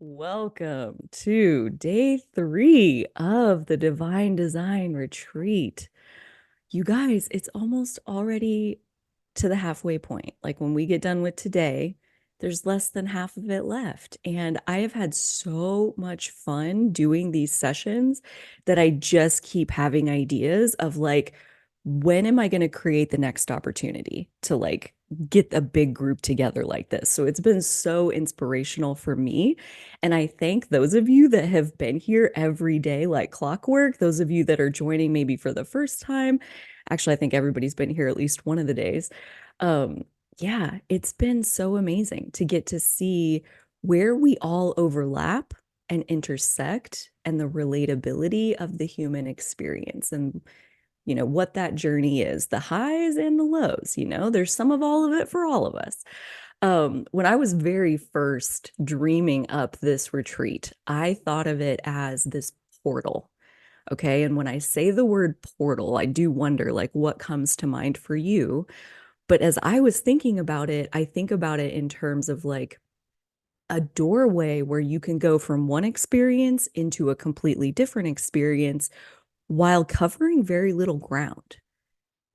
Welcome to day 3 of the Divine Design Retreat. You guys, it's almost already to the halfway point. Like when we get done with today, there's less than half of it left. And I have had so much fun doing these sessions that I just keep having ideas of like, when am I going to create the next opportunity to like get a big group together like this? So it's been so inspirational for me. And I thank those of you that have been here every day like clockwork, those of you that are joining maybe for the first time. Actually, I think everybody's been here at least one of the days. Um, yeah, it's been so amazing to get to see where we all overlap and intersect and the relatability of the human experience and what that journey is, the highs and the lows. There's some of all of it for all of us. When I was very first dreaming up this retreat, I thought of it as this portal. Okay. And when I say the word portal, I do wonder like what comes to mind for you. But as I was thinking about it, I think about it in terms of like a doorway where you can go from one experience into a completely different experience while covering very little ground.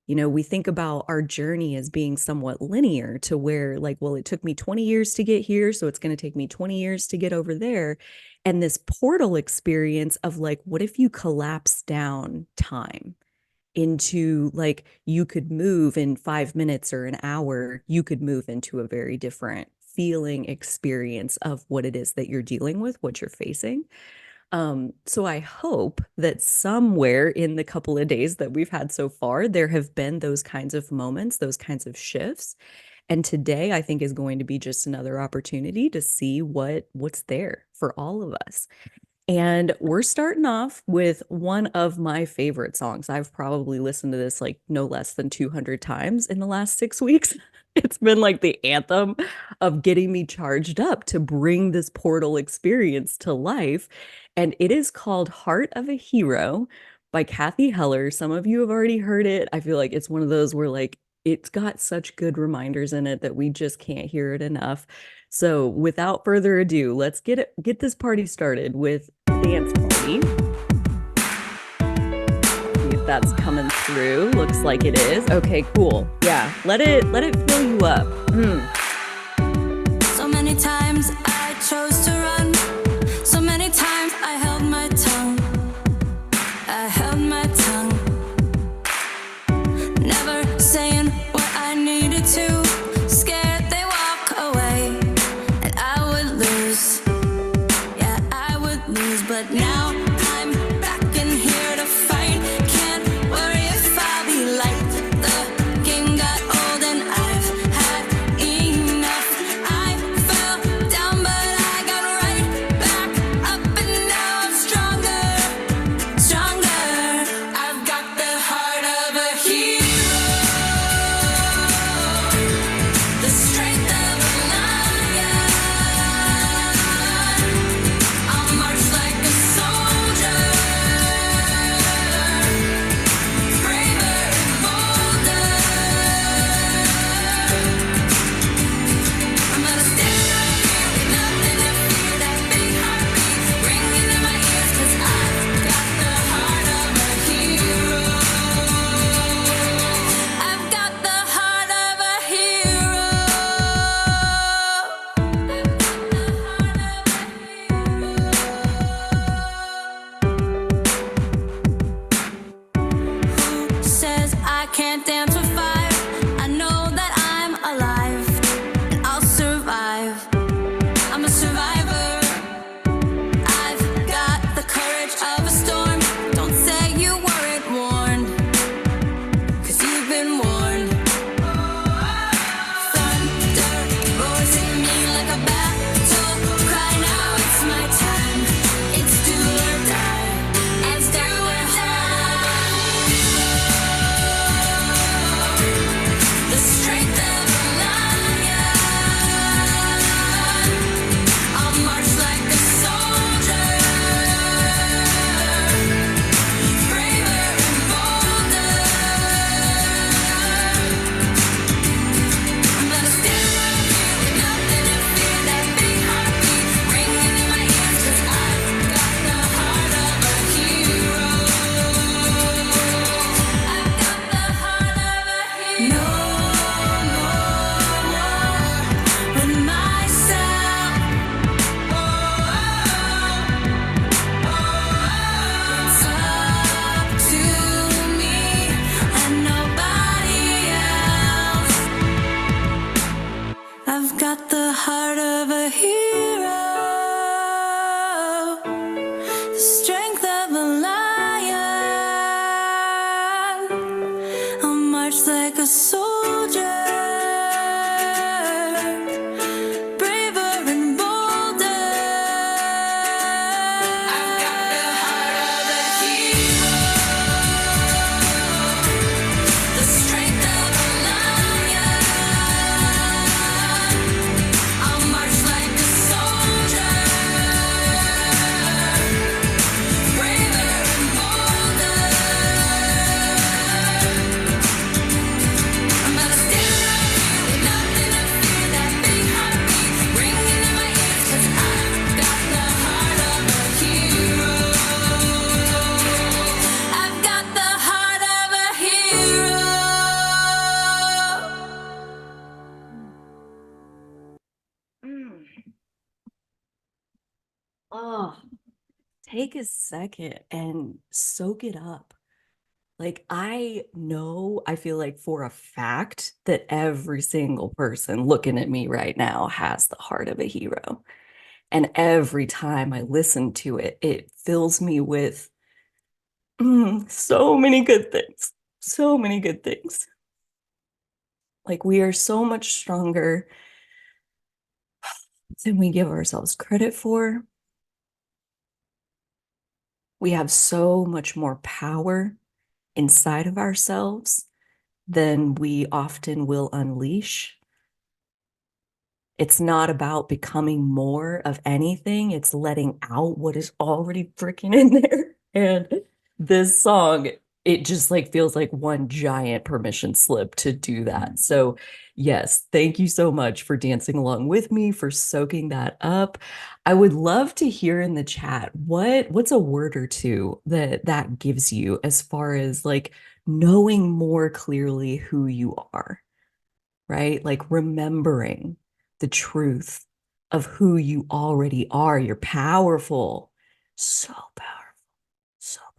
We think about our journey as being somewhat linear to where, like, well, it took me 20 years to get here, so it's going to take me 20 years to get over there. And this portal experience of, like, what if you collapse down time into, like, you could move in 5 minutes or an hour, you could move into a very different feeling experience of what it is that you're dealing with, what you're facing. So I hope that somewhere in the couple of days that we've had so far, there have been those kinds of moments, those kinds of shifts. And today I think is going to be just another opportunity to see what's there for all of us. And we're starting off with one of my favorite songs. I've probably listened to this like no less than 200 times in the last 6 weeks. It's been like the anthem of getting me charged up to bring this portal experience to life. And it is called Heart of a Hero by Kathy Heller. Some of you have already heard it. I feel like it's one of those where like it's got such good reminders in it that we just can't hear it enough. So without further ado, let's get this party started with Dance Party. See if that's coming through. Looks like it is. Okay, cool. Yeah, let it fill you up. So many times I chose to run. So many times I held my tongue. I held my tongue. Never saying what I needed to. Scared they walk away and I would lose. Yeah, I would lose. But now I'm back in here to fight. Can't worry if I'll be liked. The game got old and I've had enough. I fell down but I got right back up and now I'm stronger, stronger. I've got the heart of a hero, the strength of a lion. I'll march like a soldier Oh, take a second and soak it up. Like, I know, I feel like for a fact that every single person looking at me right now has the heart of a hero. And every time I listen to it, it fills me with so many good things. So many good things. Like, we are so much stronger than we give ourselves credit for. We have so much more power inside of ourselves than we often will unleash. It's not about becoming more of anything. It's letting out what is already freaking in there. And this song, it just like feels like one giant permission slip to do that. So, yes, thank you so much for dancing along with me, for soaking that up. I would love to hear in the chat what's a word or two that gives you as far as like knowing more clearly who you are, right? Like remembering the truth of who you already are. You're powerful. So powerful. So powerful.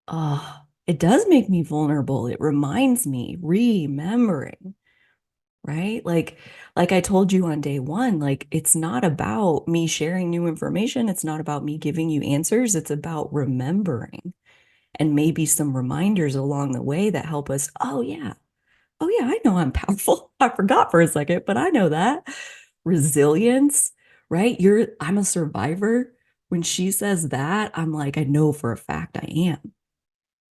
Oh, it does make me vulnerable. It reminds me, remembering, right? Like I told you on day one, like it's not about me sharing new information. It's not about me giving you answers. It's about remembering and maybe some reminders along the way that help us. Oh yeah, I know I'm powerful. I forgot for a second, but I know that. Resilience, right? I'm a survivor. When she says that, I'm like, I know for a fact I am,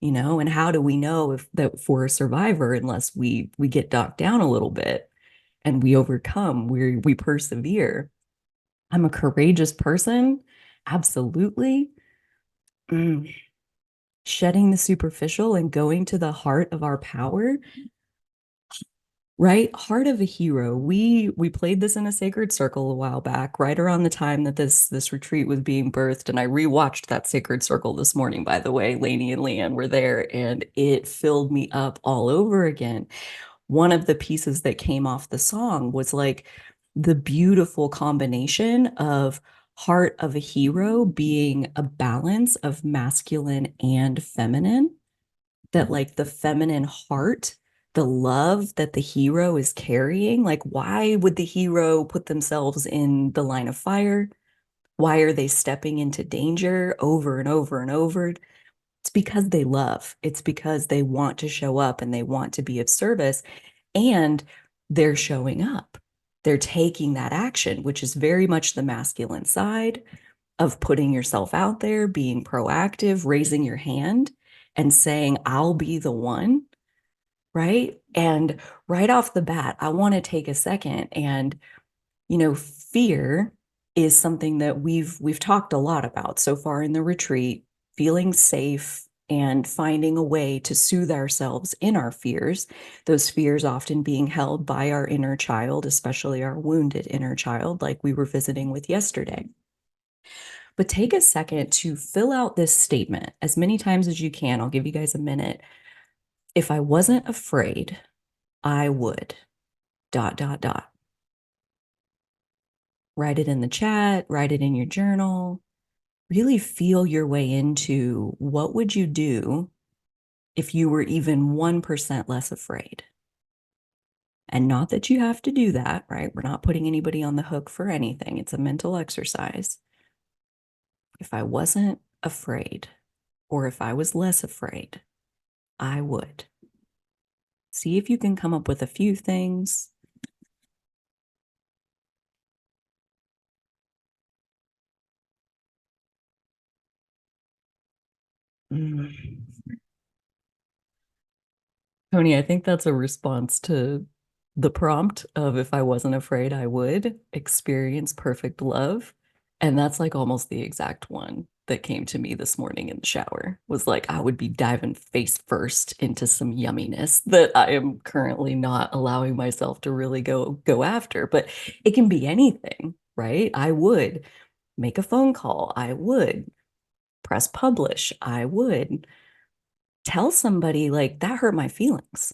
and how do we know if that for a survivor unless we get knocked down a little bit and we overcome, we persevere. I'm a courageous person. Absolutely. Mm. Shedding the superficial and going to the heart of our power, right? Heart of a hero. We played this in a sacred circle a while back, right around the time that this retreat was being birthed. And I rewatched that sacred circle this morning, by the way. Lainey and Leanne were there, and it filled me up all over again. One of the pieces that came off the song was like the beautiful combination of heart of a hero being a balance of masculine and feminine, that like the feminine heart, the love that the hero is carrying, like why would the hero put themselves in the line of fire? Why are they stepping into danger over and over and over? It's because they love. It's because they want to show up and they want to be of service, and they're showing up. They're taking that action, which is very much the masculine side of putting yourself out there, being proactive, raising your hand and saying, I'll be the one, right? And right off the bat, I want to take a second and, fear is something that we've talked a lot about so far in the retreat, feeling safe and finding a way to soothe ourselves in our fears, those fears often being held by our inner child, especially our wounded inner child, like we were visiting with yesterday. But take a second to fill out this statement as many times as you can. I'll give you guys a minute. If I wasn't afraid, I would, dot, dot, dot. Write it in the chat, write it in your journal. Really feel your way into what would you do if you were even 1% less afraid? And not that you have to do that, right? We're not putting anybody on the hook for anything. It's a mental exercise. If I wasn't afraid, or if I was less afraid, I would. See if you can come up with a few things. Mm. Tony, I think that's a response to the prompt of if I wasn't afraid, I would experience perfect love. And that's like almost the exact one that came to me this morning in the shower was like, I would be diving face first into some yumminess that I am currently not allowing myself to really go after. But it can be anything, right? I would make a phone call. I would press publish. I would tell somebody like that hurt my feelings.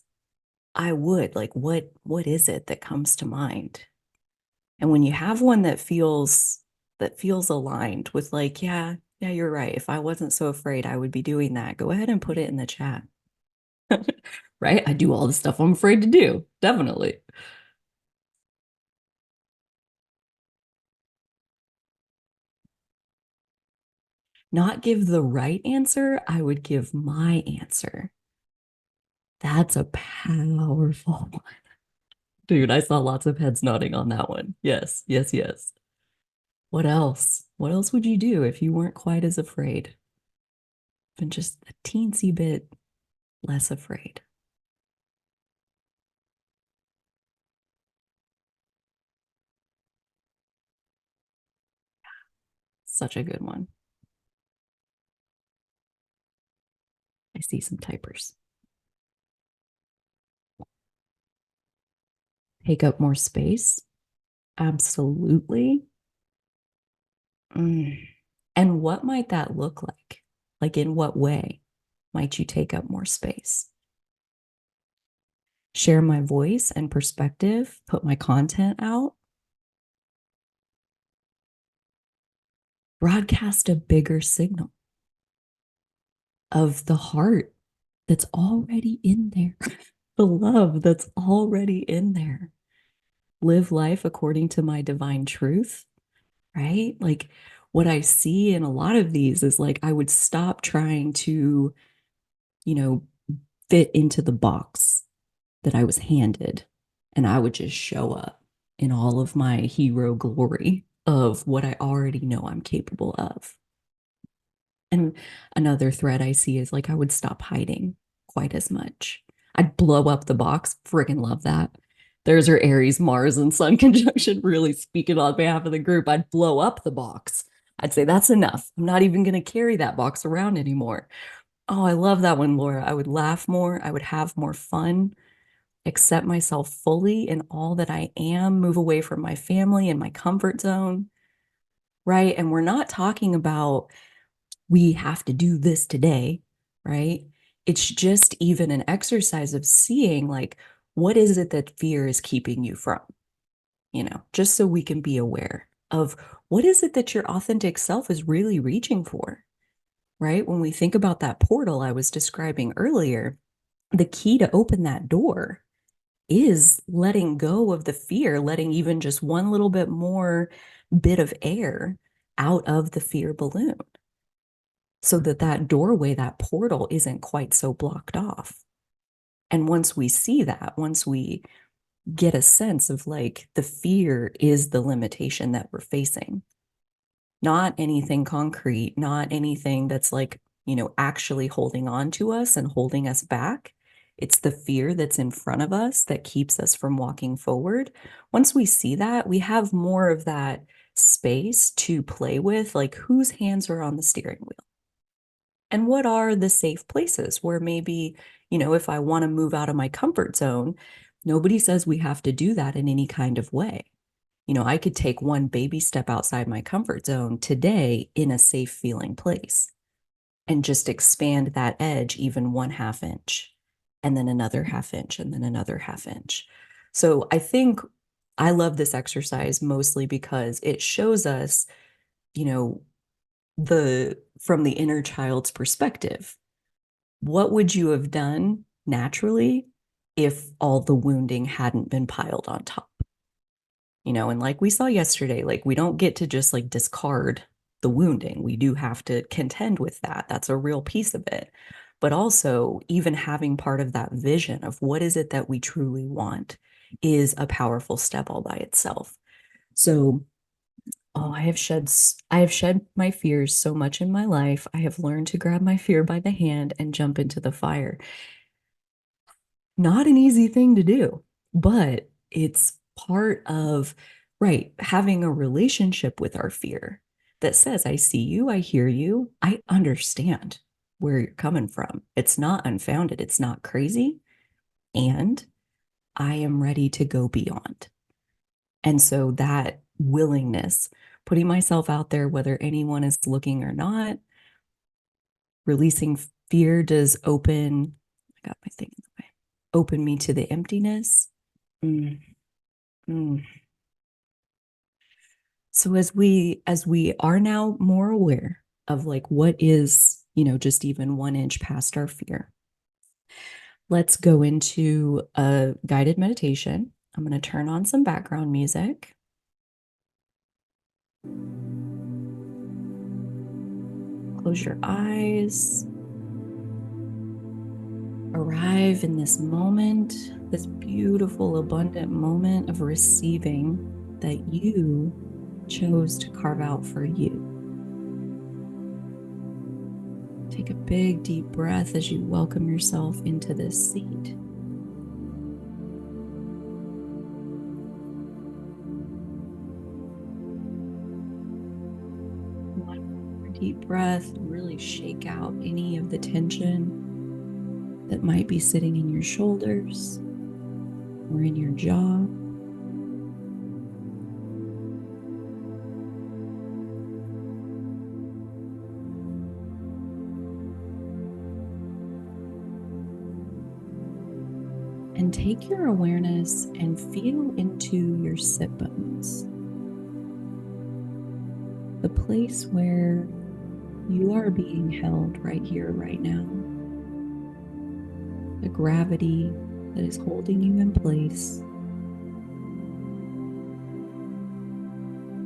I would like what is it that comes to mind? And when you have one that feels that feels aligned with like, yeah, you're right. If I wasn't so afraid, I would be doing that. Go ahead and put it in the chat. Right? I do all the stuff I'm afraid to do. Definitely. Not give the right answer, I would give my answer. That's a powerful one. Dude, I saw lots of heads nodding on that one. Yes, yes, yes. What else? What else would you do if you weren't quite as afraid? Been just a teensy bit less afraid. Such a good one. I see some typers. Take up more space. Absolutely. Mm. And what might that look like? Like, in what way might you take up more space? Share my voice and perspective, put my content out, broadcast a bigger signal of the heart that's already in there, the love that's already in there. Live life according to my divine truth, right? Like, what I see in a lot of these is like I would stop trying to, you know, fit into the box that I was handed, and I would just show up in all of my hero glory of what I already know I'm capable of. And another thread I see is like I would stop hiding quite as much. I'd blow up the box. Friggin' love that. There's our Aries, Mars, and Sun conjunction really speaking on behalf of the group. I'd blow up the box. I'd say that's enough. I'm not even going to carry that box around anymore. Oh, I love that one, Laura. I would laugh more. I would have more fun, accept myself fully in all that I am, move away from my family and my comfort zone, right? And we're not talking about we have to do this today, right? It's just even an exercise of seeing like, what is it that fear is keeping you from? Just so we can be aware of what is it that your authentic self is really reaching for, right? When we think about that portal I was describing earlier, the key to open that door is letting go of the fear, letting even just one little bit more bit of air out of the fear balloon so that that doorway, that portal isn't quite so blocked off. And once we see that, once we get a sense of like the fear is the limitation that we're facing, not anything concrete, not anything that's like, actually holding on to us and holding us back. It's the fear that's in front of us that keeps us from walking forward. Once we see that, we have more of that space to play with, like whose hands are on the steering wheel and what are the safe places where maybe, if I want to move out of my comfort zone, nobody says we have to do that in any kind of way. I could take one baby step outside my comfort zone today in a safe feeling place and just expand that edge even 1/2 inch, and then another 1/2 inch, and then another 1/2 inch. So I think I love this exercise mostly because it shows us, you know, the from the inner child's perspective. What would you have done naturally if all the wounding hadn't been piled on top? And like we saw yesterday, like we don't get to just like discard the wounding. We do have to contend with that. That's a real piece of it. But also, even having part of that vision of what is it that we truly want is a powerful step all by itself. So, oh, I have shed my fears so much in my life. I have learned to grab my fear by the hand and jump into the fire. Not an easy thing to do, but it's part of, right, having a relationship with our fear that says, I see you, I hear you, I understand where you're coming from. It's not unfounded, it's not crazy, and I am ready to go beyond. And so that willingness, putting myself out there, whether anyone is looking or not, releasing fear does open, I got my thing in the way, open me to the emptiness. Mm, mm. So as we are now more aware of like what is, just even 1 inch past our fear, let's go into a guided meditation. I'm going to turn on some background music. Close your eyes. Arrive in this moment, this beautiful, abundant moment of receiving that you chose to carve out for you. Take a big, deep breath as you welcome yourself into this seat. One more deep breath, really shake out any of the tension that might be sitting in your shoulders or in your jaw. And take your awareness and feel into your sit bones, the place where you are being held right here, right now. The gravity that is holding you in place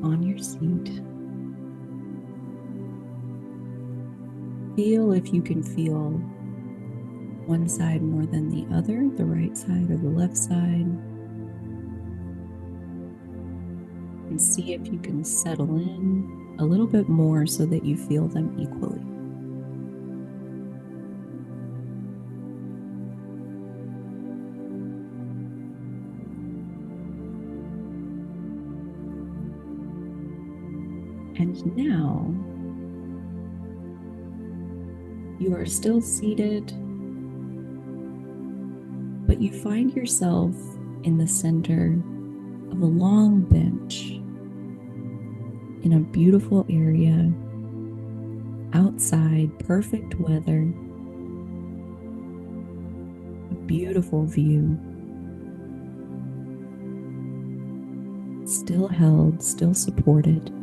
on your seat. Feel if you can feel one side more than the other, the right side or the left side. And see if you can settle in a little bit more so that you feel them equally. And now you are still seated, but you find yourself in the center of a long bench in a beautiful area outside, perfect weather, a beautiful view, still held, still supported.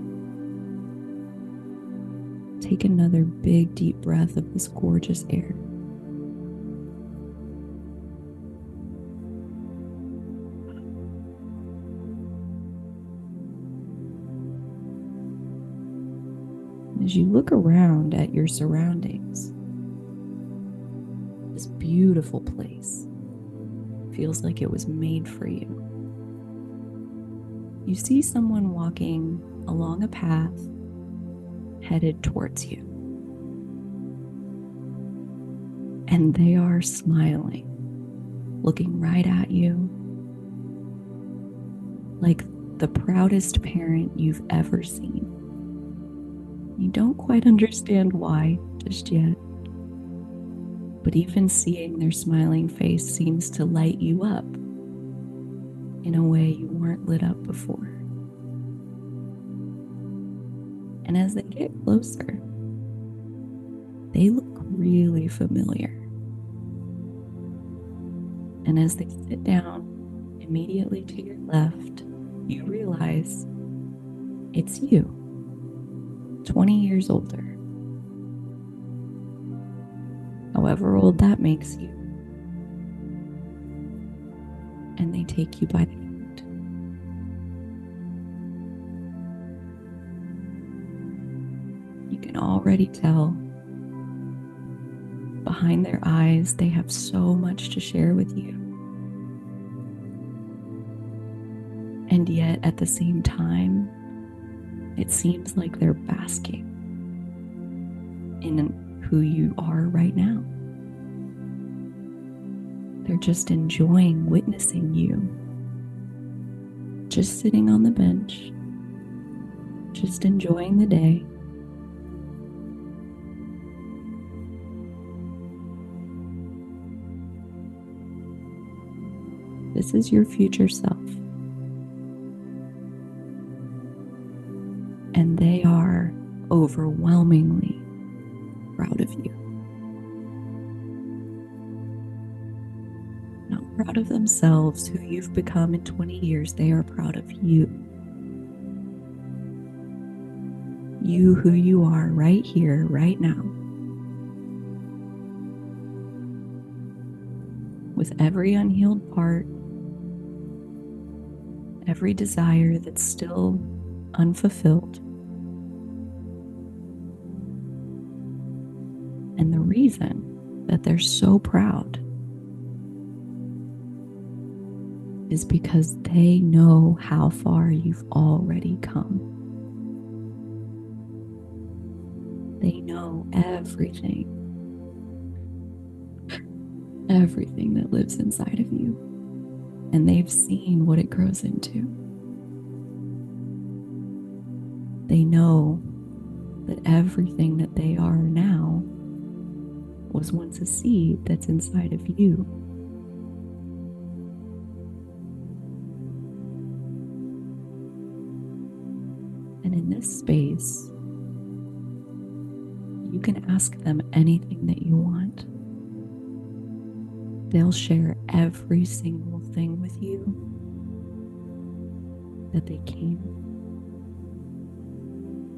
Take another big, deep breath of this gorgeous air. As you look around at your surroundings, this beautiful place feels like it was made for you. You see someone walking along a path headed towards you, and they are smiling, looking right at you like the proudest parent you've ever seen. You don't quite understand why just yet, but even seeing their smiling face seems to light you up in a way you weren't lit up before. And as they get closer, they look really familiar. And as they sit down immediately to your left, you realize it's you, 20 years older. However old that makes you. And they take you by the hand. You can already tell behind their eyes they have so much to share with you. And yet at the same time, it seems like they're basking in who you are right now. They're just enjoying witnessing you, just sitting on the bench, just enjoying the day. This is your future self. And they are overwhelmingly proud of you. Not proud of themselves, who you've become in 20 years, they are proud of you. you who you are right here, right now, with every unhealed part, every desire that's still unfulfilled. And the reason that they're so proud is because they know how far you've already come. They know everything that lives inside of you, and they've seen what it grows into. They know that everything that they are now was once a seed that's inside of you. And in this space, you can ask them anything that you want. They'll share every single thing with you that they can.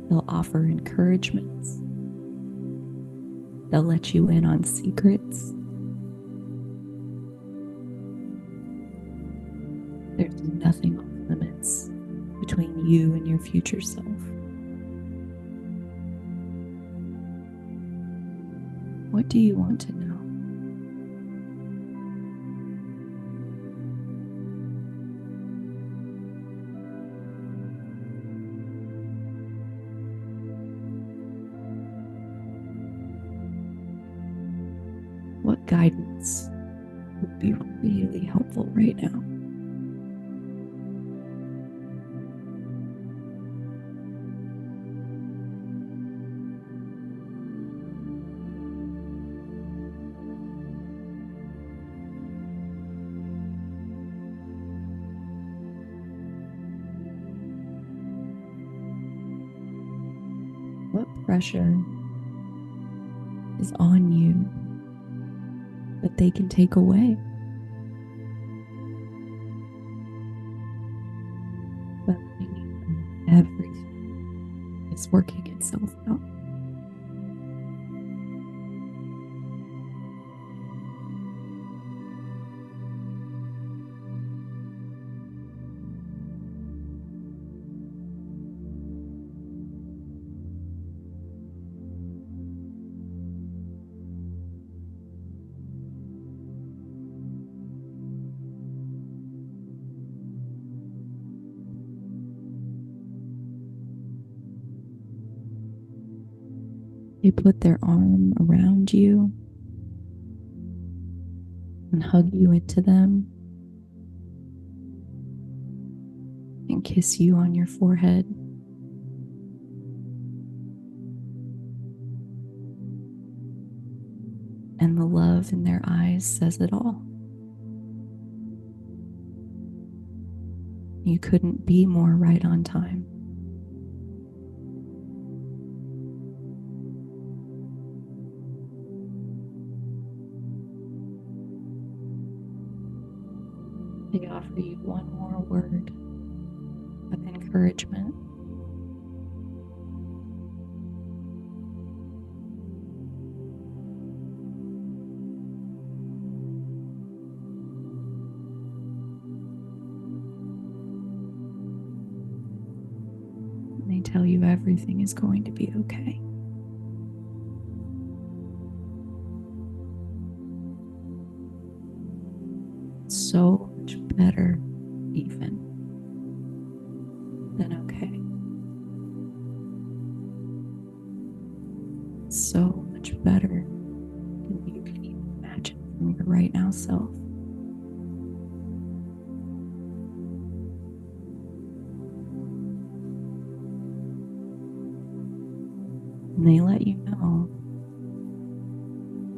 They'll offer encouragements. They'll let you in on secrets. There's nothing off limits between you and your future self. What do you want to know? What guidance would be really helpful right now? What pressure is on you that they can take away? But everything is working itself out. They put their arm around you and hug you into them and kiss you on your forehead. And the love in their eyes says it all. You couldn't be more right on time. They offer you one more word of encouragement. And they tell you everything is going to be okay. So much better, even than okay. So much better than you could even imagine from your right now self. And they let you know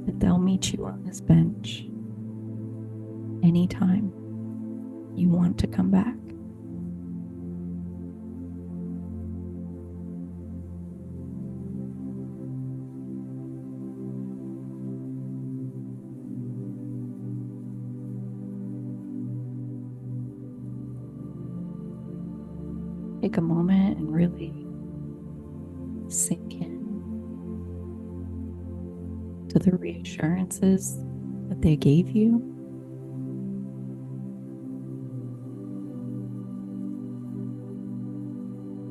that they'll meet you on this bench anytime you want to come back. Take a moment and really sink in to the reassurances that they gave you.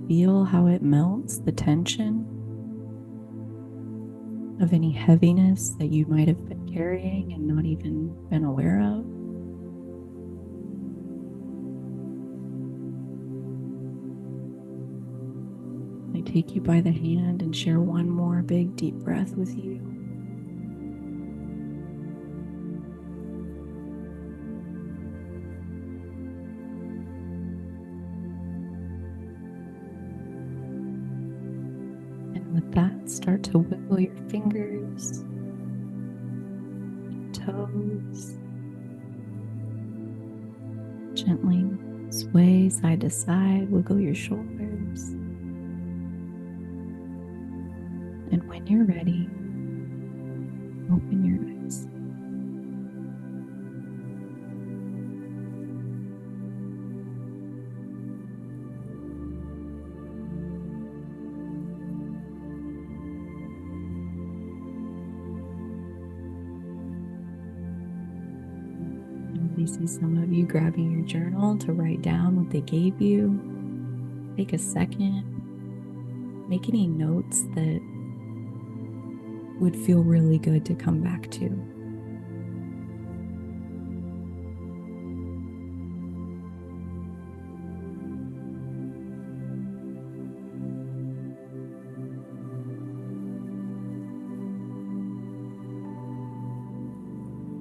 Feel how it melts the tension of any heaviness that you might have been carrying and not even been aware of. I take you by the hand and share one more big deep breath with you. And with that, start to wiggle your fingers, your toes, gently sway side to side, wiggle your shoulders. And when you're ready, open your eyes. I see some of you grabbing your journal to write down what they gave you. Take a second, make any notes that would feel really good to come back to.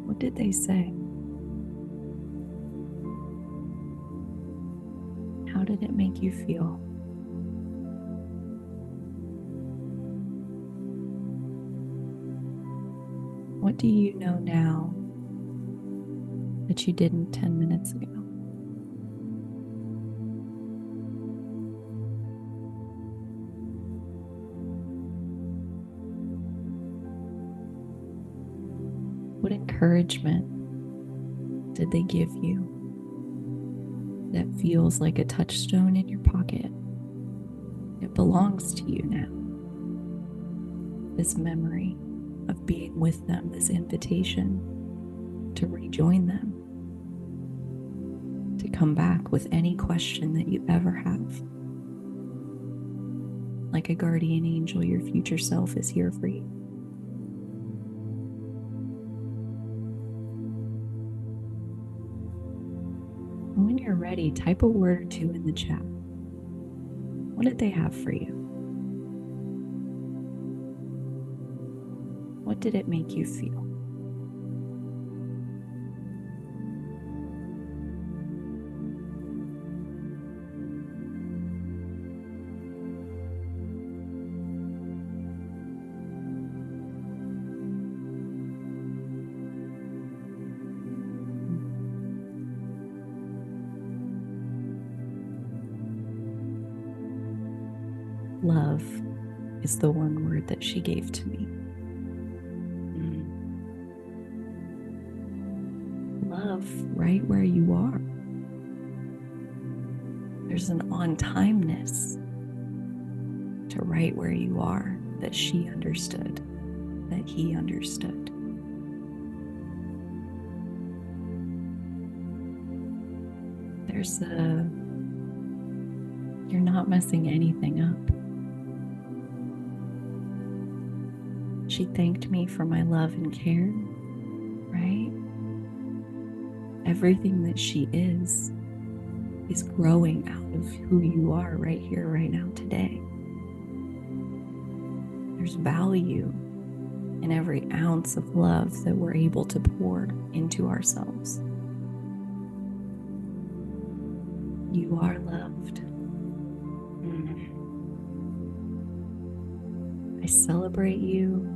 What did they say? How did it make you feel? What do you know now that you didn't 10 minutes ago? What encouragement did they give you that feels like a touchstone in your pocket? It belongs to you now. This memory of being with them, this invitation to rejoin them, to come back with any question that you ever have. Like a guardian angel, your future self is here for you. And when you're ready, type a word or two in the chat. What did they have for you? What did it make you feel? Love is the one word that she gave to me. Love right where you are. There's an on-timeness to right where you are that she understood, that he understood. You're not messing anything up. She thanked me for my love and care, right? Everything that she is growing out of who you are right here, right now, today. There's value in every ounce of love that we're able to pour into ourselves. You are loved. I celebrate you.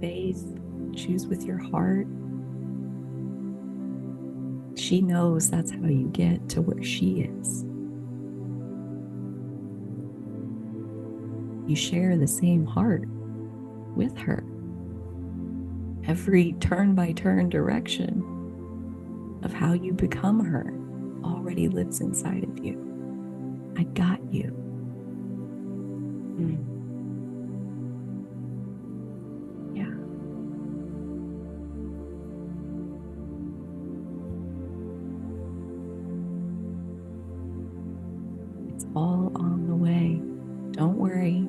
Faith, choose with your heart. She knows that's how you get to where she is. You share the same heart with her. Every turn-by-turn direction of how you become her already lives inside of you. I got you. all on the way. Don't worry.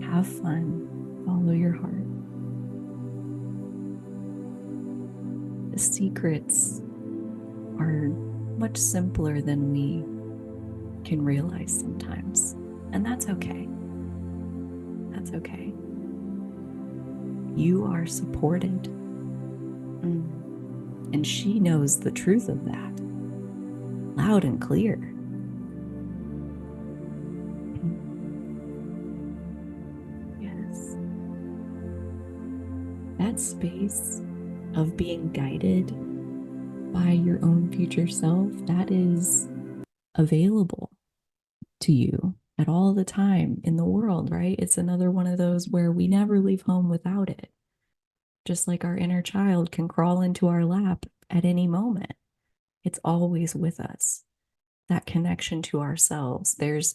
Have fun. Follow your heart. The secrets are much simpler than we can realize sometimes. And that's okay. That's okay. You are supported. And she knows the truth of that loud and clear. Yes. That space of being guided by your own future self, that is available to you at all the time in the world, right? It's another one of those where we never leave home without it. Just like our inner child can crawl into our lap at any moment, it's always with us. That connection to ourselves. There's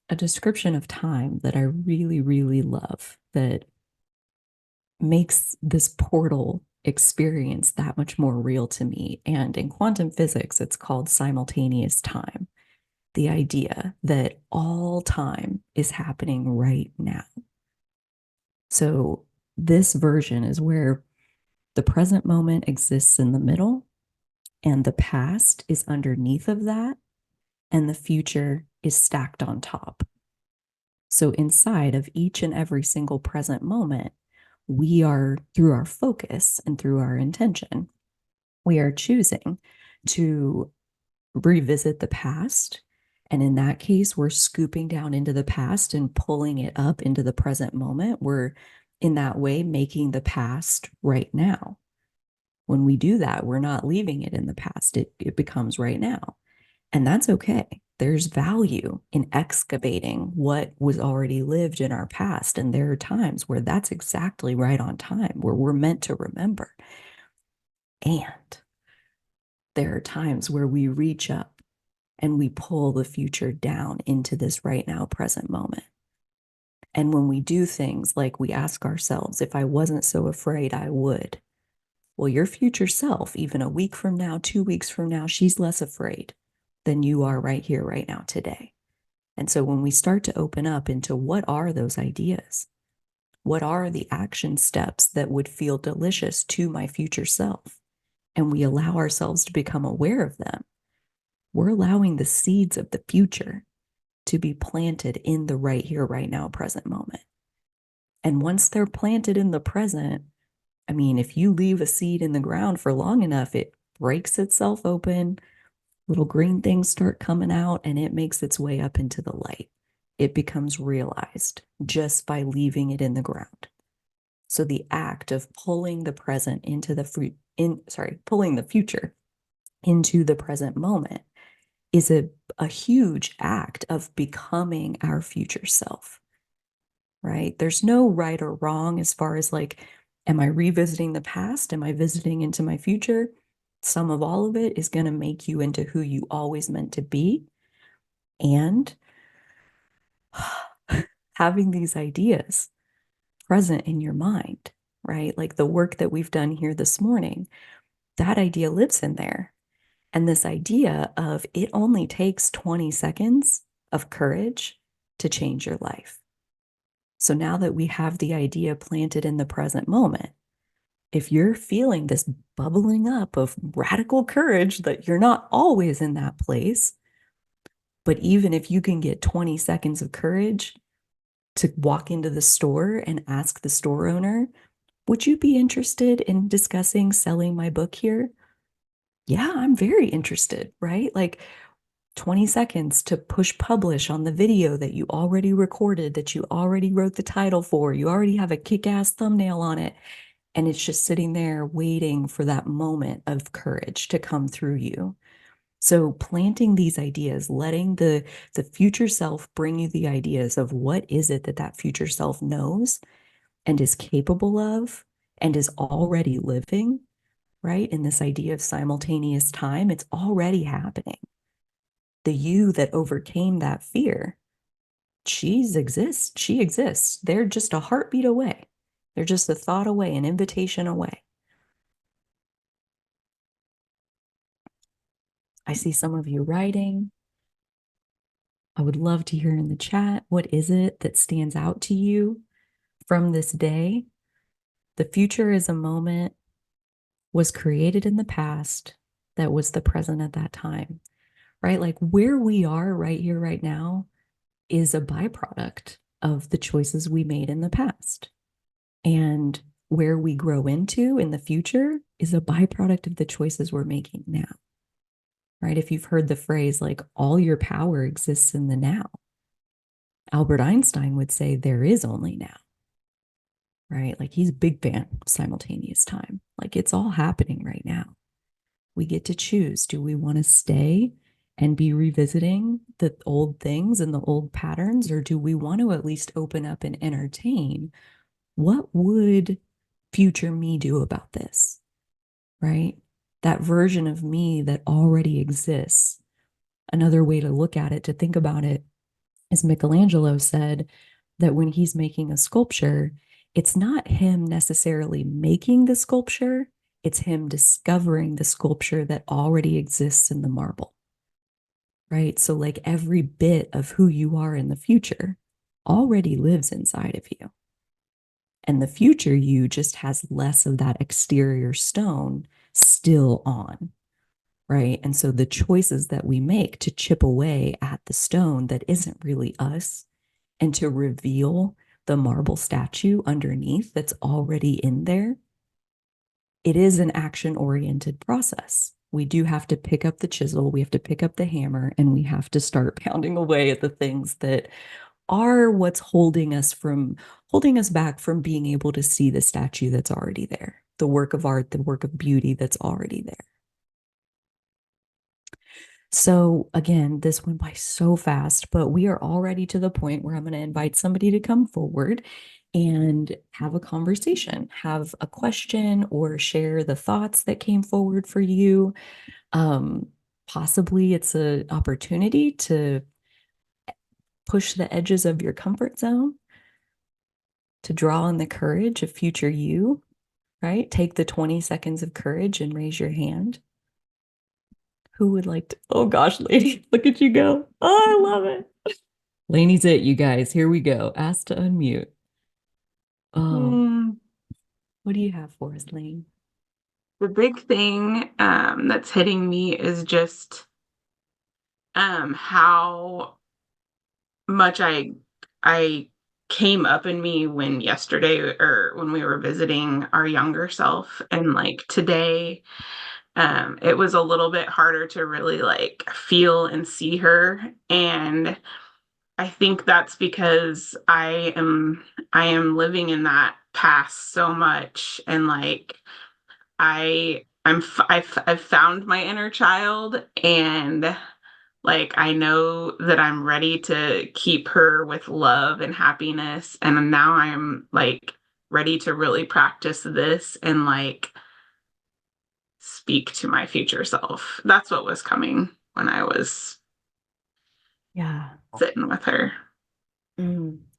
a description of time that I really, really love that makes this portal experience that much more real to me. And in quantum physics, it's called simultaneous time. The idea that all time is happening right now. So this version is where the present moment exists in the middle, and the past is underneath of that, and the future is stacked on top. So inside of each and every single present moment, we are, through our focus and through our intention, we are choosing to revisit the past. And in that case, we're scooping down into the past and pulling it up into the present moment. We're in that way making the past right now. When we do that, we're not leaving it in the past. It becomes right now. And that's okay. There's value in excavating what was already lived in our past. And there are times where that's exactly right on time, where we're meant to remember. And there are times where we reach up and we pull the future down into this right now, present moment. And when we do things like we ask ourselves, if I wasn't so afraid, I would. Well, your future self, even a week from now, 2 weeks from now, she's less afraid than you are right here, right now, today. And so when we start to open up into what are those ideas? What are the action steps that would feel delicious to my future self? And we allow ourselves to become aware of them. We're allowing the seeds of the future to be planted in the right here, right now, present moment. And once they're planted in the present, I mean, if you leave a seed in the ground for long enough, it breaks itself open, little green things start coming out, and it makes its way up into the light. It becomes realized just by leaving it in the ground. So the act of pulling the present into the pulling the future into the present moment is a huge act of becoming our future self, right? There's no right or wrong as far as like, am I revisiting the past? Am I visiting into my future? Some of all of it is going to make you into who you always meant to be. And having these ideas present in your mind, right? Like the work that we've done here this morning, that idea lives in there. And this idea of it only takes 20 seconds of courage to change your life. So now that we have the idea planted in the present moment, if you're feeling this bubbling up of radical courage that you're not always in that place, but even if you can get 20 seconds of courage to walk into the store and ask the store owner, would you be interested in discussing selling my book here? Yeah, I'm very interested, right? Like 20 seconds to push publish on the video that you already recorded, that you already wrote the title for, you already have a kick-ass thumbnail on it. And it's just sitting there waiting for that moment of courage to come through you. So planting these ideas, letting the future self bring you the ideas of what is it that that future self knows and is capable of and is already living, right? In this idea of simultaneous time, it's already happening. The you that overcame that fear, she exists. They're just a heartbeat away. They're just a thought away, an invitation away. I see some of you writing. I would love to hear in the chat, what is it that stands out to you from this day? The future is a moment, was created in the past, that was the present at that time, right? Like where we are right here, right now, is a byproduct of the choices we made in the past. And where we grow into in the future is a byproduct of the choices we're making now, right? If you've heard the phrase, like, all your power exists in the now, Albert Einstein would say there is only now, right? Like he's a big fan of simultaneous time. Like it's all happening right now. We get to choose. Do we want to stay and be revisiting the old things and the old patterns, or do we want to at least open up and entertain what would future me do about this, right? That version of me that already exists. Another way to look at it, to think about it, is Michelangelo said that when he's making a sculpture, it's not him necessarily making the sculpture, it's him discovering the sculpture that already exists in the marble, right? So, like every bit of who you are in the future already lives inside of you. And the future you just has less of that exterior stone still on, right? And so the choices that we make to chip away at the stone that isn't really us and to reveal the marble statue underneath that's already in there, it is an action oriented process. We do have to pick up the chisel, we have to pick up the hammer, and we have to start pounding away at the things that are what's holding us back from being able to see the statue that's already there, the work of art, the work of beauty that's already there. So again, this went by so fast, but we are already to the point where I'm going to invite somebody to come forward and have a conversation, have a question, or share the thoughts that came forward for you. Um, Possibly it's an opportunity to push the edges of your comfort zone, to draw on the courage of future you, right? Take the 20 seconds of courage and raise your hand. Who would like to? Oh gosh, lady, look at you go. Oh, I love it. Laney's it, you guys. Here we go. Ask to unmute. Oh, Mm, what do you have for us, Lane? the big thing that's hitting me is just how much I came up in me when yesterday or when we were visiting our younger self, and like today it was a little bit harder to really like feel and see her. And I think that's because I am living in that past so much, and like I've found my inner child, and like I know that I'm ready to keep her with love and happiness, and now I'm like ready to really practice this and like speak to my future self. That's what was coming when I was Yeah. sitting with her.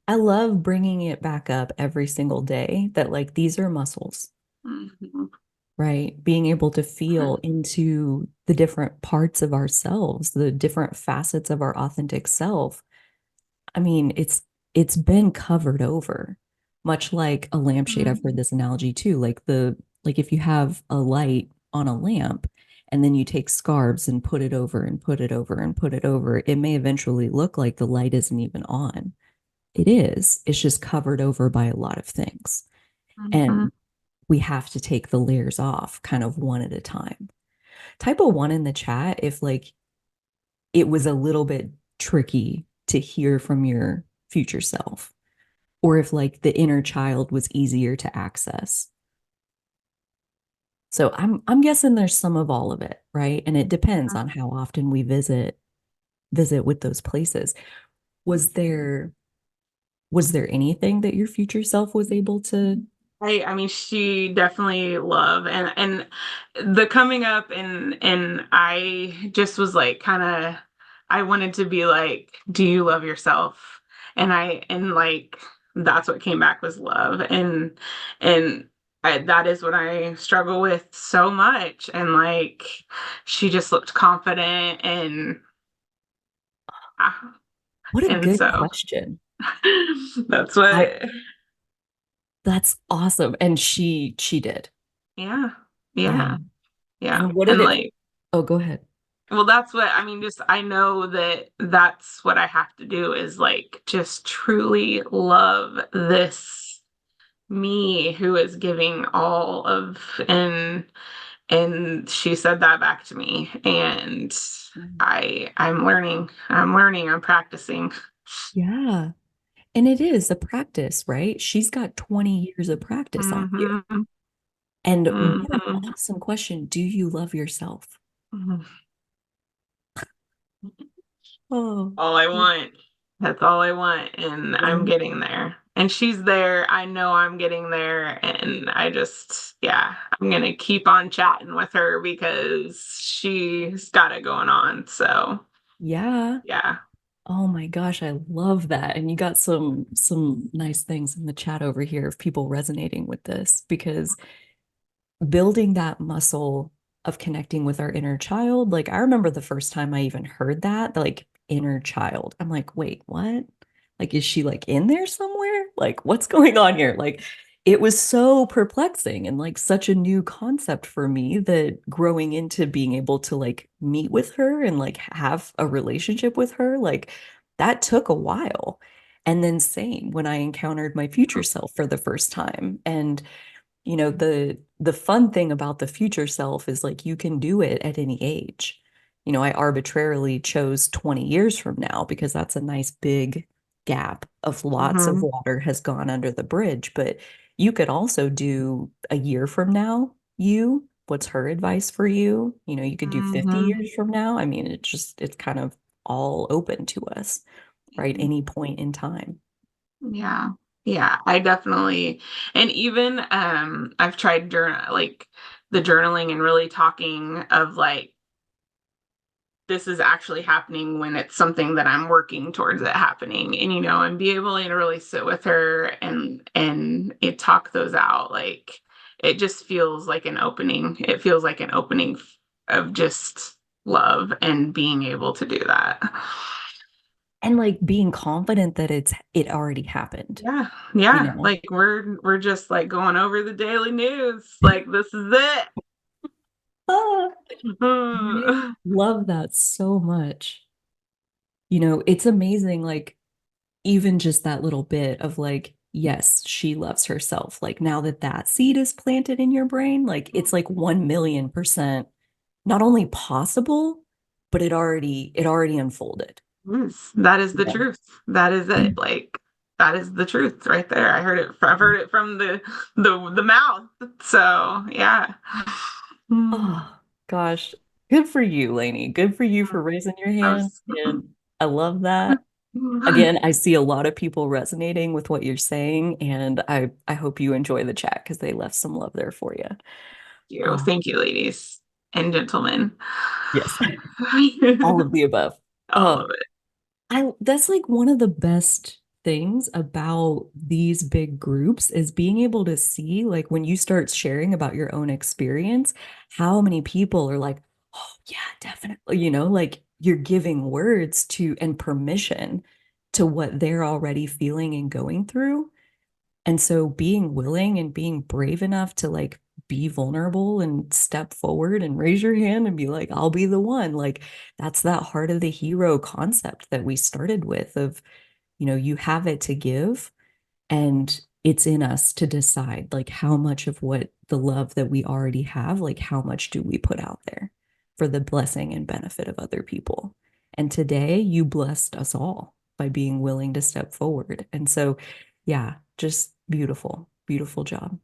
I love bringing it back up every single day that, like, these are muscles, Mhm. right? Being able to feel into the different parts of ourselves, the different facets of our authentic self. I mean, it's been covered over, much like a lampshade. I've heard Mhm. this analogy too. Like if you have a light on a lamp and then you take scarves and put it over and put it over and put it over, it may eventually look like the light isn't even on. It is. It's just covered over by a lot of things. Mhm. And we have to take the layers off kind of one at a time. Type a one in the chat if like it was a little bit tricky to hear from your future self, or if like the inner child was easier to access. So I'm guessing there's some of all of it, right? And it depends on how often we visit with those places. Was there was there anything that your future self was able to? I mean, she definitely love, and the coming up, and I just was like kind of, I wanted to be like, do you love yourself? And like that's what came back was love, and that is what I struggle with so much. And like she just looked confident, and What a And good so question. that's I what, That's awesome. And she did. yeah, Yeah. yeah, yeah. And what did And it like, Oh, go ahead. well, that's what I mean. Just I know that that's what I have to do is like just truly love this me who is giving all of, and she said that back to me, and Mm. I'm learning, I'm practicing. Yeah. And it is a practice, right? She's got 20 years of practice on you. Hmm. And what an Hmm. awesome question. Do you love yourself? Oh, All I want. That's all I want. And I'm yeah. getting there. And she's there. I know I'm getting there. And I just, yeah, I'm going to keep on chatting with her because she's got it going on. So, Yeah. yeah. Oh my gosh, I love that. And you got some nice things in the chat over here of people resonating with this because building that muscle of connecting with our inner child. Like I remember the first time I even heard that, like inner child. I'm like, wait, what? Like, is she like in there somewhere? Like, what's going on here? Like, it was so perplexing and like such a new concept for me that growing into being able to like meet with her and like have a relationship with her, like that took a while. And then same when I encountered my future self for the first time. And the fun thing about the future self is like you can do it at any age. I arbitrarily chose 20 years from now because that's a nice big gap of lots of Hmm. water has gone under the bridge, but you could also do a year from now. What's her advice for you? You could do 50 Hmm. years from now. I mean, it's kind of all open to us, right? Any point in time. Yeah. Yeah. I definitely, and even I've tried like the journaling and really talking of like this is actually happening when it's something that I'm working towards it happening, and and be able to really sit with her and it talk those out. Like it just feels like an opening. It feels like an opening of just love and being able to do that. And like being confident that it already happened, Yeah, you yeah. know? Like we're just like going over the daily news. Like this is it. Ah, I love that so much. It's amazing, like, even just that little bit of like, yes, she loves herself. Like, now that that seed is planted in your brain, like, it's like 1,000,000% not only possible, but it already unfolded. Yes, that is the Yeah. truth. That is it. Like that is the truth right there. I've heard it from the mouth. So yeah. Mm. Oh, gosh. Good for you, Lainey. Good for you for raising your I hand. was And I love that. Again, I see a lot of people resonating with what you're saying, and I hope you enjoy the chat because they left some love there for you. you. Oh, Thank you, ladies and gentlemen. yes, all of the above. All Oh, of it. I that's like one of the best things about these big groups is being able to see like when you start sharing about your own experience, how many people are like, "Oh, yeah, definitely," like you're giving words to and permission to what they're already feeling and going through. And so being willing and being brave enough to like be vulnerable and step forward and raise your hand and be like, I'll be the one. Like that's that heart of the hero concept that we started with of, you have it to give and it's in us to decide like how much of what the love that we already have, like how much do we put out there for the blessing and benefit of other people. And today you blessed us all by being willing to step forward. And so, yeah, just beautiful, beautiful job.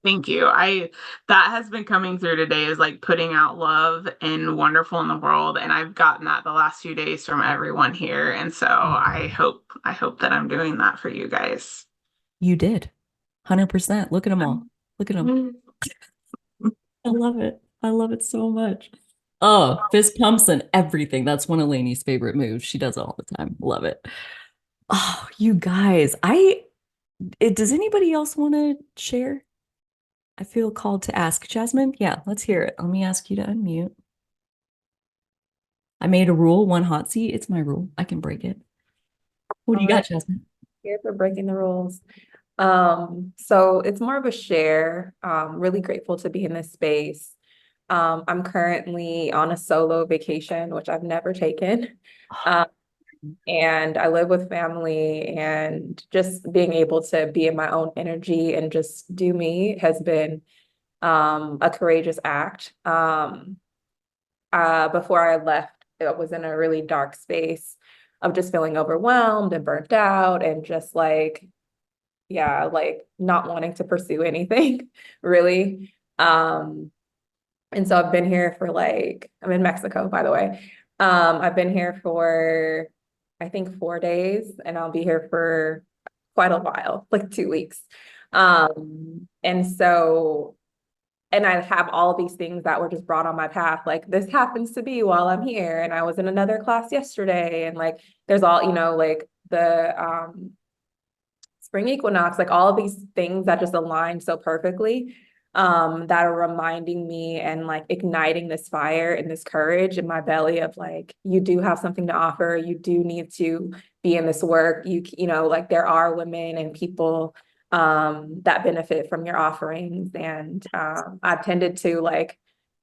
Thank you. That has been coming through today is like putting out love and wonderful in the world. And I've gotten that the last few days from everyone here. And so I hope that I'm doing that for you guys. You did. 100%. Look at them all. Look at them. I love it. I love it so much. Oh, fist pumps and everything. That's one of Lainey's favorite moves. She does it all the time. Love it. Oh, you guys, does anybody else want to share? I feel called to ask. Jasmine, yeah, let's hear it. Let me ask you to unmute. I made a rule, one hot seat. It's my rule. I can break it. What do All you right, got, Jasmine? here for breaking the rules. So it's more of a share. Really grateful to be in this space. I'm currently on a solo vacation, which I've never taken. Um, and I live with family, and just being able to be in my own energy and just do me has been a courageous act. Before I left, it was in a really dark space of just feeling overwhelmed and burnt out and just like, yeah, like not wanting to pursue anything really. And so I've been here for like, I'm in Mexico, by the way. I've been here for, I think, 4 days, and I'll be here for quite a while, like 2 weeks. And so and I have all these things that were just brought on my path. Like this happens to be while I'm here. And I was in another class yesterday. And like there's all, like the spring equinox, like all of these things that just align so perfectly, that are reminding me and like igniting this fire and this courage in my belly of like, you do have something to offer. You do need to be in this work. Like there are women and people that benefit from your offerings. And I've tended to like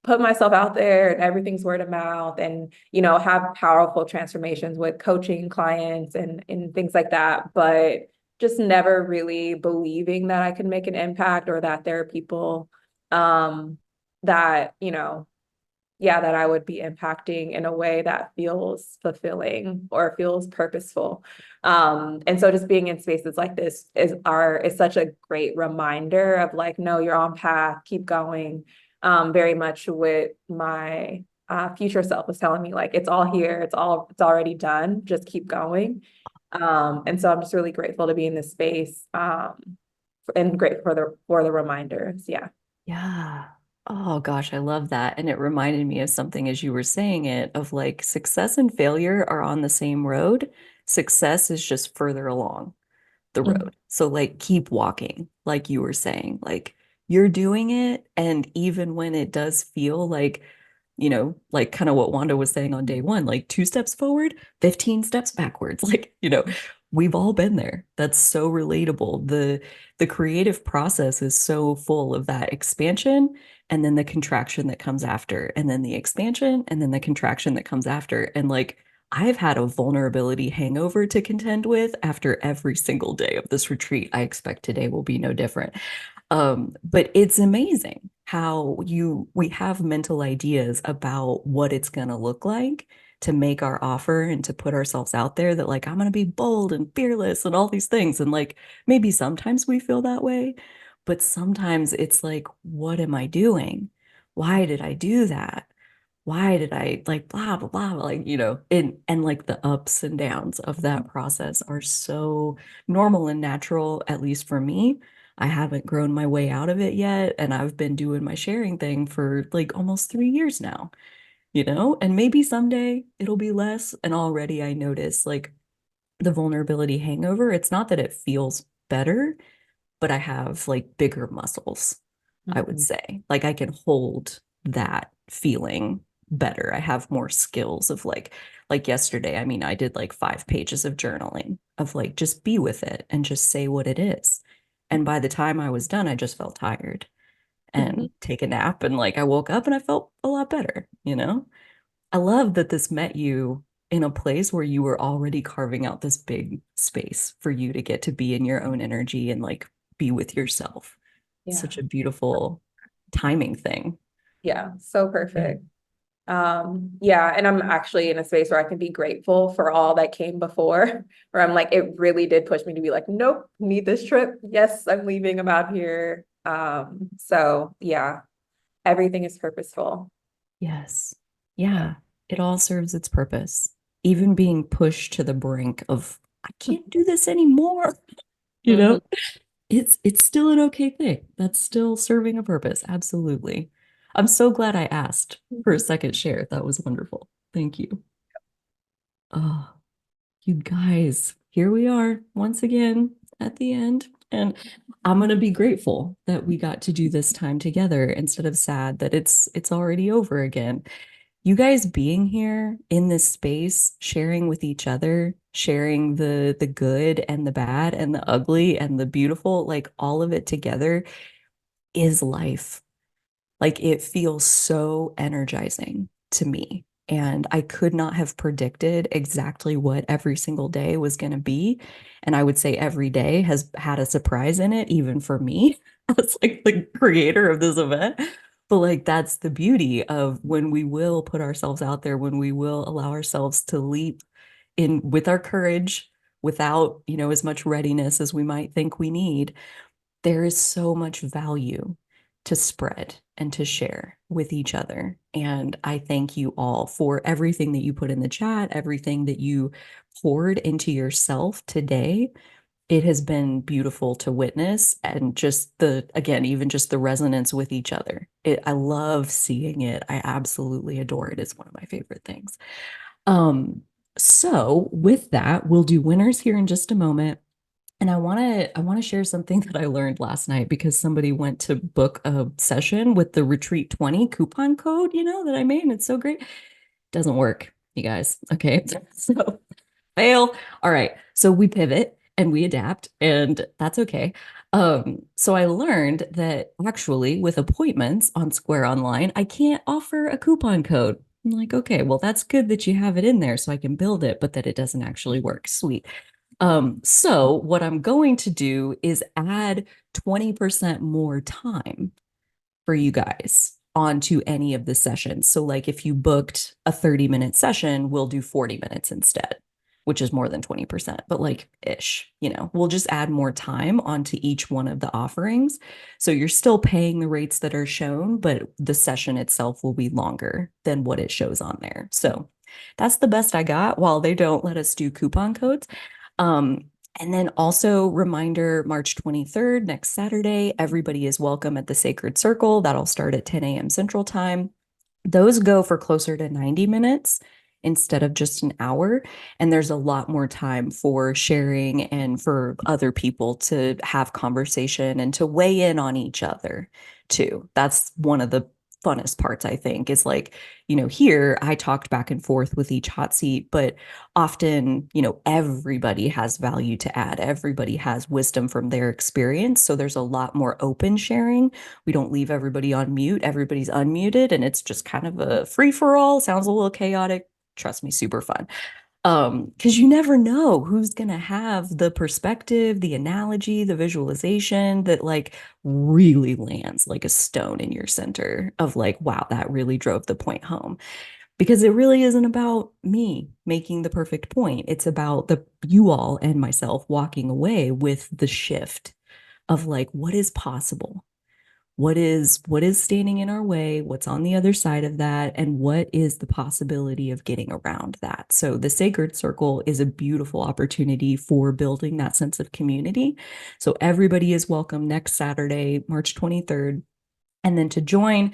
put myself out there, and everything's word of mouth, and have powerful transformations with coaching clients and things like that. But just never really believing that I can make an impact, or that there are people that, yeah, that I would be impacting in a way that feels fulfilling or feels purposeful. And so just being in spaces like this is such a great reminder of like, no, you're on path, keep going. Very much what my future self was telling me, like, it's all here, it's already done, just keep going. And so I'm just really grateful to be in this space, and grateful for the reminders. Yeah. Yeah. Oh gosh, I love that. And it reminded me of something as you were saying it, of like success and failure are on the same road. Success is just further along the Mhm. road. So like keep walking, like you were saying, like you're doing it. And even when it does feel like, like kind of what Wanda was saying on day one, like 2 steps forward, 15 steps backwards. Like, we've all been there. That's so relatable. The creative process is so full of that expansion and then the contraction that comes after, and then the expansion and then the contraction that comes after. And like I've had a vulnerability hangover to contend with after every single day of this retreat. I expect today will be no different. But it's amazing how we have mental ideas about what it's going to look like to make our offer and to put ourselves out there, that like I'm going to be bold and fearless and all these things. And like maybe sometimes we feel that way, but sometimes it's like, what am I doing? Why did I do that? Why did I like blah blah blah, like and like the ups and downs of that process are so normal and natural, at least for me. I haven't grown my way out of it yet, and I've been doing my sharing thing for like almost 3 years now, and maybe someday it'll be less. And already I notice like the vulnerability hangover. It's not that it feels better, but I have like bigger muscles, I would Mhm. say. Like I can hold that feeling better. I have more skills of like yesterday, I mean, I did like 5 pages of journaling of like just be with it and just say what it is. And by the time I was done, I just felt tired Mhm. and take a nap. And like I woke up and I felt a lot better. I love that this met you in a place where you were already carving out this big space for you to get to be in your own energy and like be with yourself. Yeah. Such a beautiful timing thing. Yeah. So Yeah. perfect. Yeah, and I'm actually in a space where I can be grateful for all that came before, where I'm like, it really did push me to be like, nope, need this trip. Yes, I'm leaving. I'm out here. So yeah, everything is purposeful. Yes. Yeah. It all serves its purpose. Even being pushed to the brink of, I can't do this anymore, you Mhm. know? It's still an okay thing. That's still serving a purpose. Absolutely. I'm so glad I asked for a second share. That was wonderful. Thank you. Oh, you guys, here we are once again at the end. And I'm gonna be grateful that we got to do this time together instead of sad that it's already over again. you guys being here in this space, sharing with each other, sharing the good and the bad and the ugly and the beautiful, like all of it together is life. Like it feels so energizing to me. And I could not have predicted exactly what every single day was going to be. And I would say every day has had a surprise in it, even for me, as like the creator of this event. But like that's the beauty of when we will put ourselves out there, when we will allow ourselves to leap in with our courage, without, as much readiness as we might think we need. There is so much value to spread and to share with each other. And I thank you all for everything that you put in the chat, everything that you poured into yourself today. It has been beautiful to witness, and just again, even just the resonance with each other. I love seeing it. I absolutely adore it. It's one of my favorite things. Um, so with that, we'll do winners here in just a moment. And I want to share something that I learned last night because somebody went to book a session with the Retreat 20 coupon code, that I made, and it's so great. Doesn't work, you guys. Okay. So fail. All right. So we pivot and we adapt, and that's okay. So I learned that actually with appointments on Square Online, I can't offer a coupon code. I'm like, okay, well, that's good that you have it in there so I can build it, but that it doesn't actually work. Sweet. So what I'm going to do is add 20% more time for you guys onto any of the sessions. So like if you booked a 30-minute session, we'll do 40 minutes instead, which is more than 20%, but like ish, we'll just add more time onto each one of the offerings. So you're still paying the rates that are shown, but the session itself will be longer than what it shows on there. So that's the best I got while they don't let us do coupon codes. Um, and then also reminder, March 23rd, next Saturday, everybody is welcome at the Sacred Circle. That'll start at 10 a.m. Central Time. Those go for closer to 90 minutes instead of just an hour. And there's a lot more time for sharing and for other people to have conversation and to weigh in on each other too. That's one of the funnest parts, I think, is like, here I talked back and forth with each hot seat, but often, everybody has value to add. Everybody has wisdom from their experience. So there's a lot more open sharing. We don't leave everybody on mute. Everybody's unmuted and it's just kind of a free for all. Sounds a little chaotic. Trust me, super fun. Because you never know who's gonna have the perspective, the analogy, the visualization that like really lands like a stone in your center of like, wow, that really drove the point home. Because it really isn't about me making the perfect point. It's about you all and myself walking away with the shift of like what is possible, what is standing in our way, what's on the other side of that, and what is the possibility of getting around that. So the Sacred Circle is a beautiful opportunity for building that sense of community. So everybody is welcome next Saturday, March 23rd. And then to join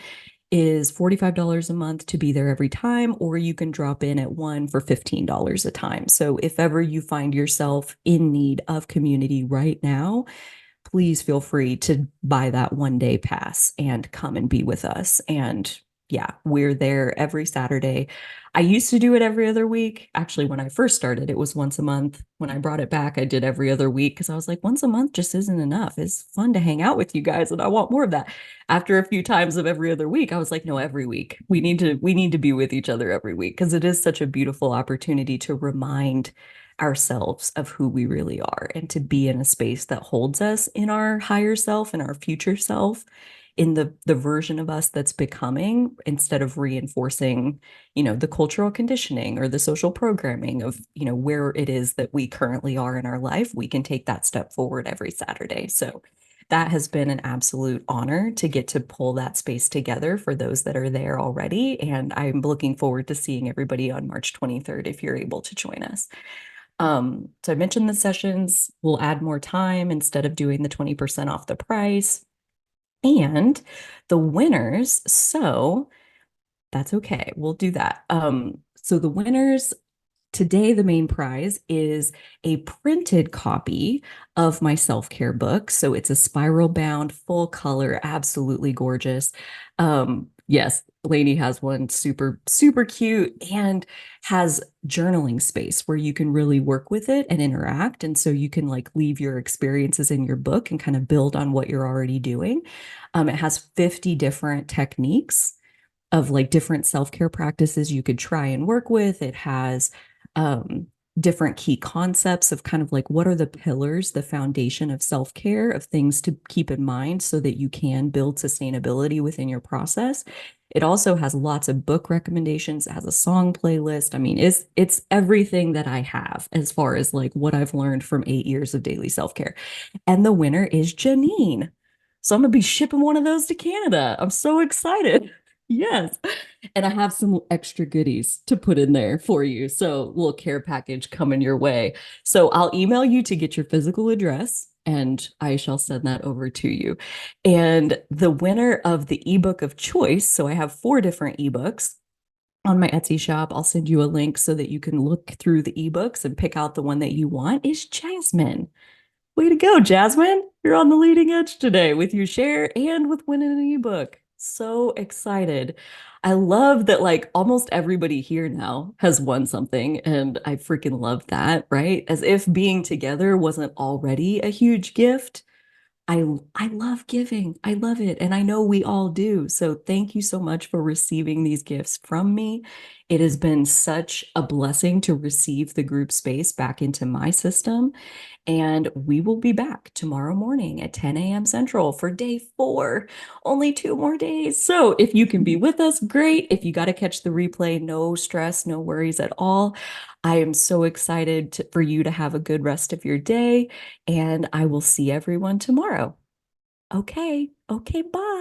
is $45 a month to be there every time, or you can drop in at one for $15 a time. So if ever you find yourself in need of community right now, please feel free to buy that 1 day pass and come and be with us. And yeah, we're there every Saturday. I used to do it every other week. Actually, when I first started, it was once a month. When I brought it back, I did every other week because I was like, once a month just isn't enough. It's fun to hang out with you guys, and I want more of that. After a few times of every other week, I was like, no, every week. We need to be with each other every week because it is such a beautiful opportunity to remind ourselves of who we really are and to be in a space that holds us in our higher self and our future self, in the version of us that's becoming, instead of reinforcing the cultural conditioning or the social programming of where it is that we currently are in our life. We can take that step forward every Saturday. So that has been an absolute honor to get to pull that space together for those that are there already, and I'm looking forward to seeing everybody on March 23rd if you're able to join us. So I mentioned the sessions will add more time instead of doing the 20% off the price. And the winners, so that's okay. We'll do that. So the winners today, the main prize is a printed copy of my self-care book. So it's a spiral bound, full color, absolutely gorgeous. Yes, Lainey has one super, super cute and has journaling space where you can really work with it and interact. And so you can like leave your experiences in your book and kind of build on what you're already doing. It has 50 different techniques of like different self-care practices you could try and work with. It has um, different key concepts of kind of like what are the pillars, the foundation of self-care, of things to keep in mind so that you can build sustainability within your process. It also has lots of book recommendations, it has a song playlist. I mean, it's everything that I have as far as like what I've learned from 8 years of daily self-care. And the winner is Janine. So I'm gonna be shipping one of those to Canada. I'm so excited. Yes. And I have some extra goodies to put in there for you. So, little care package coming your way. So, I'll email you to get your physical address and I shall send that over to you. And the winner of the ebook of choice, so I have 4 different ebooks on my Etsy shop. I'll send you a link so that you can look through the ebooks and pick out the one that you want, is Jasmine. Way to go, Jasmine. You're on the leading edge today with your share and with winning an ebook. So excited. I love that like almost everybody here now has won something and I freaking love that, right? As if being together wasn't already a huge gift. I love giving. I love it. And I know we all do. So thank you so much for receiving these gifts from me. It has been such a blessing to receive the group space back into my system. And we will be back tomorrow morning at 10 a.m. Central for day 4. Only 2 more days. So if you can be with us, great. If you got to catch the replay, no stress, no worries at all. I am so excited for you to have a good rest of your day, and I will see everyone tomorrow. Okay. Okay. Bye.